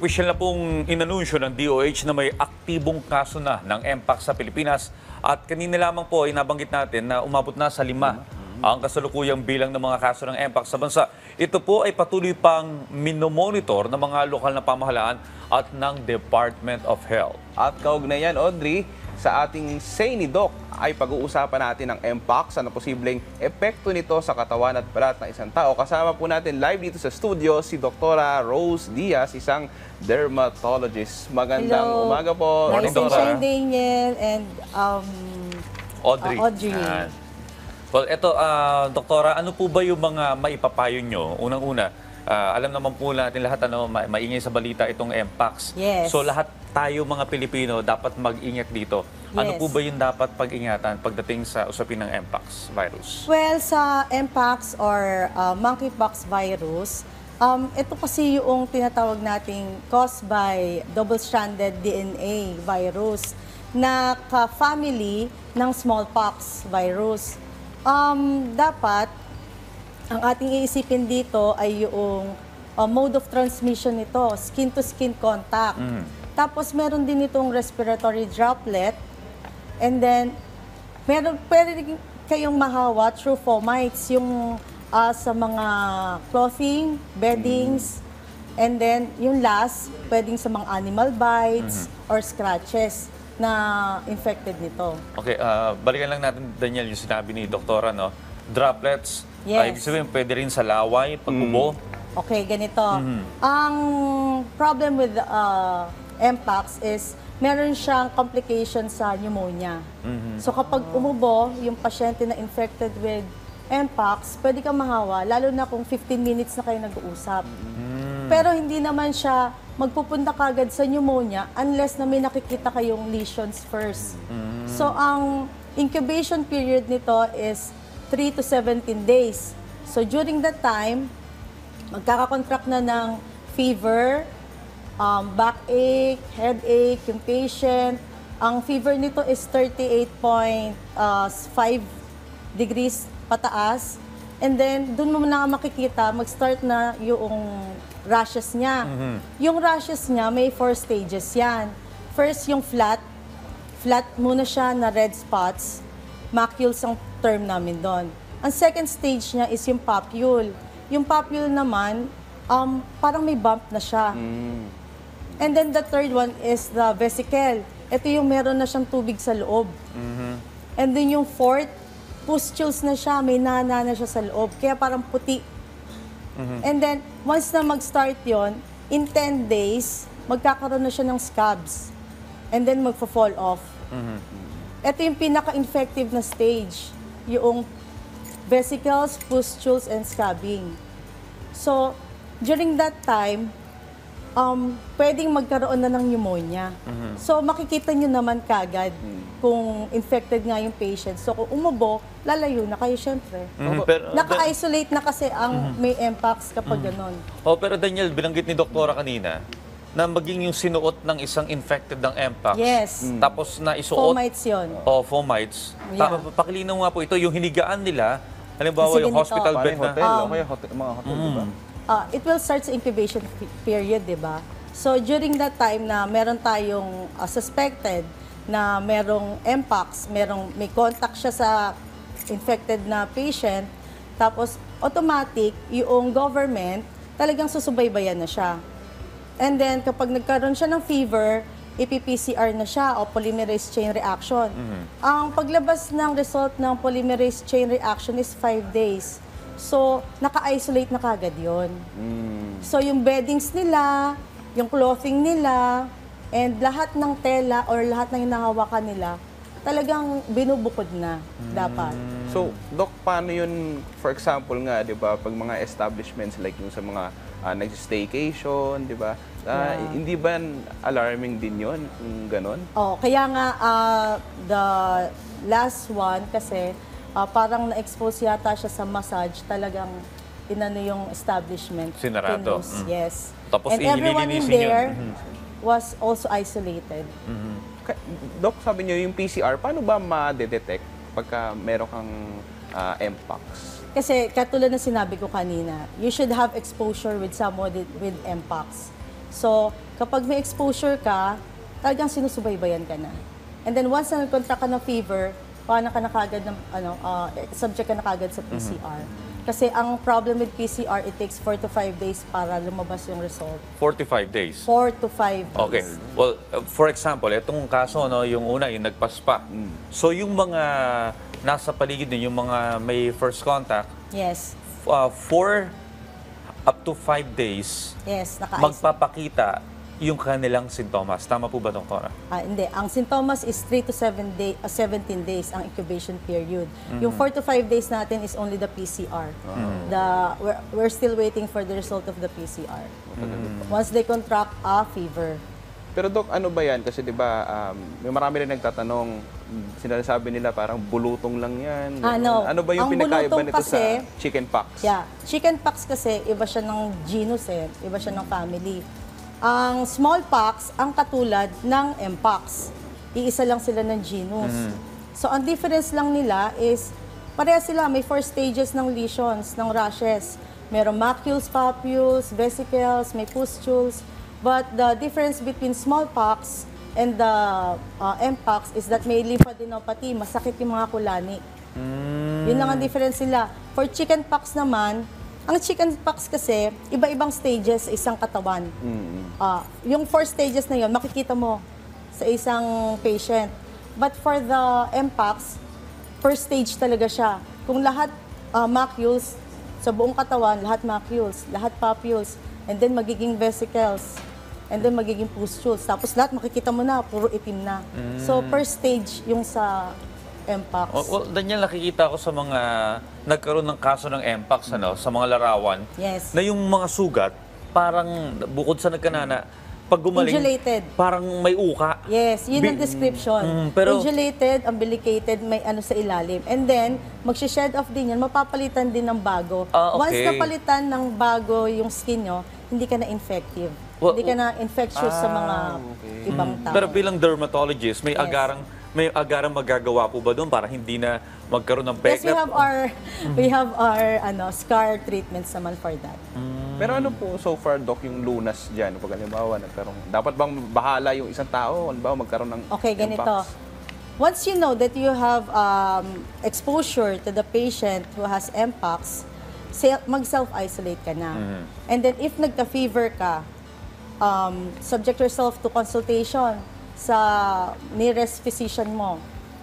Opisyal na pong inanunsyo ng DOH na may aktibong kaso na ng MPOX sa Pilipinas at kanina lamang po ay nabanggit natin na umabot na sa 5 ang kasalukuyang bilang ng mga kaso ng MPOX sa bansa. Ito po ay patuloy pang minomonitor ng mga lokal na pamahalaan at ng Department of Health. At kaugnayan, Audrey, sa ating Say ni Doc ay pag-uusapan natin ang MPOX, ano posibleng epekto nito sa katawan at balat ng isang tao. Kasama po natin live dito sa studio si Dr. Rose Diaz, isang dermatologist. Magandang umaga po, Nice and Dr. shine, Daniel, and Audrey. Audrey. Yan. Well, eto, Doktora, ano po ba yung mga maipapayo nyo? Unang-una, alam naman po natin lahat, maingay sa balita itong MPOX. Yes. So lahat tayo mga Pilipino dapat mag-ingat dito. Ano Yes. po ba yung dapat pag-ingatan pagdating sa usapin ng MPOX virus? Well, sa MPOX or monkeypox virus, ito kasi yung tinatawag nating caused by double-stranded DNA virus na ka-family ng smallpox virus. Dapat, ang ating iisipin dito ay yung mode of transmission nito, skin-to-skin contact. Tapos meron din itong respiratory droplet. And then, pwede rin kayong mahawa through fomites, yung sa mga clothing, beddings, and then yung last, pwedeng sa mga animal bites or scratches na infected nito. Okay, balikan lang natin, Daniel, yung sinabi ni Doktora, no? Droplets, Yes. ibig sabihin, pwede rin sa laway, pag-ubo. Okay, ganito. Ang problem with MPOX is meron siyang complication sa pneumonia. So kapag umubo, yung pasyente na infected with MPOX, pwede kang mahawa, lalo na kung 15 minutes na kayo nag-uusap. Pero hindi naman siya magpupunta kagad sa pneumonia unless na may nakikita kayong lesions first. So ang incubation period nito is 3 to 17 days. So during that time, magkakakontract na ng fever, backache, headache, yung patient. Ang fever nito is 38.5 degrees pataas. And then, dun mo na makikita, mag-start na yung rashes niya. Yung rashes niya, may 4 stages yan. First, yung flat. Flat muna siya na red spots. Macules ang term namin doon. Ang second stage niya is yung papule. Yung papule naman, parang may bump na siya. And then the third one is the vesicle. Ito yung meron na siyang tubig sa loob. And then yung fourth, pustules na siya, may nana na siya sa loob. Kaya parang puti. And then, once na mag-start yon, in 10 days, magkakaroon na siya ng scabs. And then magfa-fall off. Ito yung pinaka-infective na stage. Yung vesicles, pustules, and scabbing. So, during that time, pwedeng magkaroon na ng pneumonia. So, makikita nyo naman kagad kung infected nga yung patient. So, kung umubo, lalayo na kayo syempre. Naka-isolate na kasi ang may MPOX kapag ganon. Pero Daniel, binanggit ni Doktora kanina na maging yung sinuot ng isang infected ng MPOX. Yes. Tapos na isuot. Fomites yun. Fomites. Yeah. Pakilinaw nga po ito, yung hinigaan nila, halimbawa Kasi yung ganito. hospital bed Parang na. hotel, okay, mga hotel, di ba? It will start sa incubation period, di ba? So, during that time na meron tayong suspected na merong MPOX, may contact siya sa infected na patient, tapos automatic, yung government, talagang susubaybayan na siya. And then, kapag nagkaroon siya ng fever, ipi-PCR na siya o polymerase chain reaction. Ang paglabas ng result ng polymerase chain reaction is 5 days. So, naka-isolate na kagad yun. So, yung beddings nila, yung clothing nila, and lahat ng tela or lahat ng hinahawakan nila, talagang binubukod na dapat. So, Doc, paano yun, for example nga, di ba, pag mga establishments like yung sa mga nag-staycation, di ba? Hindi ba alarming din yun kung ganon? Kaya nga, the last one kasi, parang na-expose yata siya sa massage, talagang inano yung establishment. Sinarado. Close, yes. Tapos and everyone in ililinisin yun. there was also isolated. Doc, sabi niyo yung PCR, paano ba ma-detect pagka meron kang MPOX? Kasi katulad na sinabi ko kanina, you should have exposure with someone with MPOX. So, kapag may exposure ka, talagang sinusubaybayan ka na. And then once na nag-contract ka ng fever, paano ka na kagad ng, subject ka na kagad sa PCR. Kasi ang problem with PCR, it takes 4 to 5 days para lumabas yung result. 45 days. 4 to 5 days. Okay. Well, for example, itong kaso, no, yung una, yung nagpaspa. So, yung mga nasa paligid din, yung mga may first contact, Yes. 4 up to 5 days, Yes, magpapakita yung kanilang sintomas. Tama po ba, Doktora? Hindi. Ang sintomas is 3 to 17 days ang incubation period. Yung 4 to 5 days natin is only the PCR. We're still waiting for the result of the PCR. Once they contract a fever. Pero Doc, ano ba yan? Kasi di ba, may marami rin nagtatanong, sinasabi nila parang bulutong lang yan. No. Ano ba yung Ang pinakaiba bulutong nito kasi- sa chickenpox? Yeah. Chickenpox kasi, iba siya ng genus iba siya ng family. Ang smallpox, ang katulad ng mpox. Iisa lang sila ng genus. So, ang difference lang nila is, pareha sila, may 4 stages ng lesions, ng rashes. Merong macules, papules, vesicles, may pustules. But the difference between smallpox and the mpox is that may lymphadenopathy, masakit yung mga kulani. Yun lang ang difference nila. For chickenpox naman, ang chickenpox kasi, iba-ibang stages sa isang katawan. Yung 4 stages na yun, makikita mo sa isang patient. But for the mpox, first stage talaga siya. Kung lahat macules, sa buong katawan, lahat macules, lahat papules, and then magiging vesicles, and then magiging pustules. Tapos lahat makikita mo na, puro itim na. So, first stage yung sa mpox. Well, Daniel, nakikita ko sa mga nagkaroon ng kaso ng mpox, sa mga larawan, Yes. na yung mga sugat, parang bukod sa nagkanana, pag gumaling, Undulated. parang may uka. Yes, yun ang description. pero- Undulated, umbilicated, may ano sa ilalim. And then, magsha-shed off din yan, mapapalitan din ng bago. Okay. Once napalitan ng bago yung skin nyo, hindi ka na infective. Well, hindi ka na infectious sa mga ibang tao. Pero bilang dermatologist, may Yes. agarang magagawa po ba doon para hindi na magkaroon ng Yes, peklat? we have our scar treatments naman for that. Pero ano po so far, Doc, yung lunas dyan? Pag halimbawa, dapat bang bahala yung isang tao? Halimbawa, magkaroon ng Okay, ganito. mpox? Once you know that you have exposure to the patient who has mpox, mag-self-isolate ka na. And then if nagka-fever ka, subject yourself to consultation sa nearest physician mo.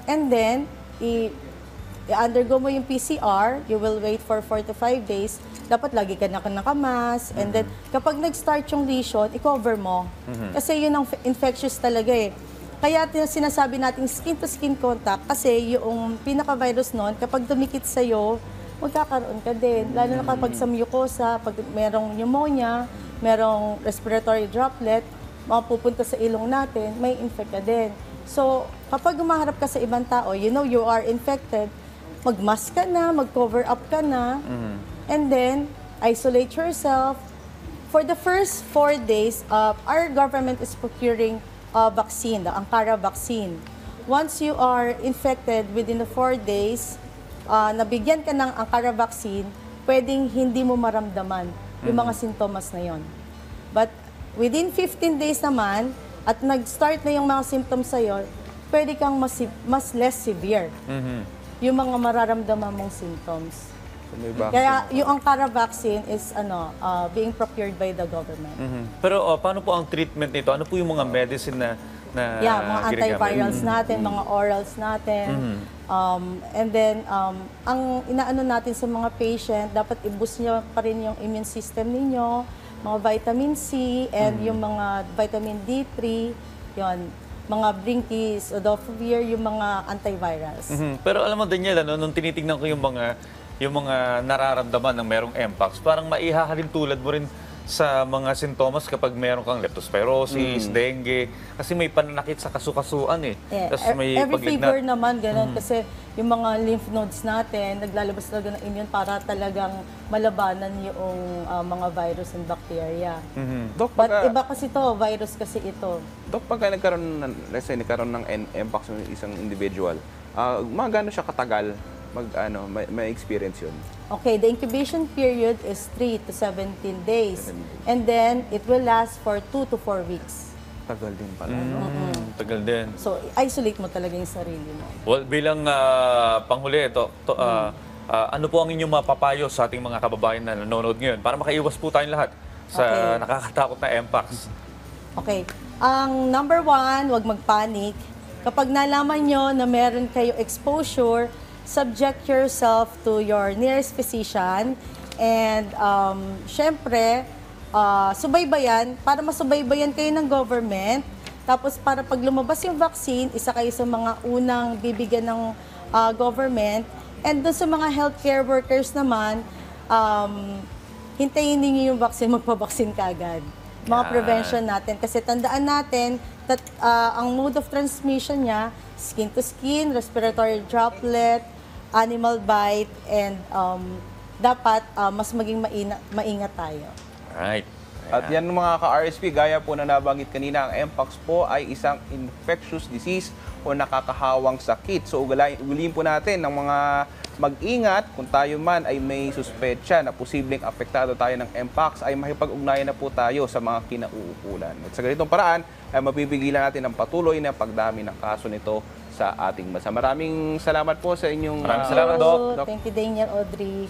And then, i-undergo mo yung PCR, you will wait for 4 to 5 days. Dapat lagi ka nakamas. And then, kapag nag-start yung lesion, i-cover mo. Kasi yun ang infectious talaga eh. Kaya sinasabi natin skin-to-skin contact kasi yung pinaka-virus nun, kapag dumikit sa'yo, magkakaroon ka din. Lalo na kapag sa mucosa, pag merong pneumonia, merong respiratory droplet, mapupunta sa ilong natin, may infect ka din. So, kapag umaharap ka sa ibang tao, you know you are infected, mag-mask ka na, mag-cover up ka na, and then isolate yourself. For the first 4 days, our government is procuring a vaccine, the Ankara vaccine. Once you are infected within the 4 days, nabigyan ka ng Ankara vaccine, pwedeng hindi mo maramdaman yung mga sintomas na yon. But within 15 days naman, at nag-start na yung mga symptoms sa'yo, pwede kang mas less severe yung mga mararamdaman mong symptoms. So, may vaccine. Kaya yung Ankara vaccine is being procured by the government. Pero paano po ang treatment nito? Ano po yung mga medicine na Yeah, mga ginagamit? antivirals natin, mga orals natin. And then, ang inaano natin sa mga patient, dapat i-boost nyo pa rin yung immune system ninyo, mga vitamin C, and yung mga vitamin D3, yon, mga Blinkies, Odofovir, yung mga antivirals. Pero alam mo, Daniel, nung tinitingnan ko yung mga nararamdaman ng merong mpox, parang maihahalin tulad mo rin sa mga sintomas kapag meron kang leptospirosis, dengue, kasi may pananakit sa kasukasuan eh. Yeah, Tapos may every pag-ignat. fever naman, ganun. Kasi yung mga lymph nodes natin, naglalabas talaga ng immune para talagang malabanan yung mga virus and bacteria. Doc, But pagka, iba kasi to, virus kasi ito. Doc, pagka nagkaroon ng, let's say, nagkaroon ng mpox ng isang individual, mga gano'n siya katagal may experience yun? Okay, the incubation period is 3 to 17 days. And then, it will last for 2 to 4 weeks. Tagal din pala. Tagal din. So, isolate mo talaga yung sarili mo. Well, bilang panghuli, ano po ang inyong mapapayo sa ating mga kababayan na nanonood ngayon para makaiwas po tayong lahat sa Okay. nakakatakot na Mpox? Okay. Ang number 1, huwag magpanic. Kapag nalaman nyo na meron kayo exposure, subject yourself to your nearest physician. And syempre, subaybayan, para masubaybayan kayo ng government. Tapos para pag lumabas yung vaccine, isa kayo sa mga unang bibigyan ng government. And dun sa mga healthcare workers naman, hintayin ninyo yung vaccine, magpabaksin ka agad. Mga Yan. prevention natin. Kasi tandaan natin that ang mode of transmission niya, skin to skin, respiratory droplet, animal bite, and dapat mas maging maingat tayo. Right. At yan mga ka-RSP, gaya po na nabanggit kanina, ang Mpox po ay isang infectious disease o nakakahawang sakit. So ugaliin po natin ng mga mag-ingat kung tayo man ay may suspetsya na posibleng apektado tayo ng Mpox, ay makipag-ugnayan na po tayo sa mga kinauukulan. At sa ganitong paraan ay mapipigilan natin ang patuloy na pagdami ng kaso nito sa ating bansa. Maraming salamat po sa inyong Maraming salamat, Doc. Thank you, Daniel, Audrey.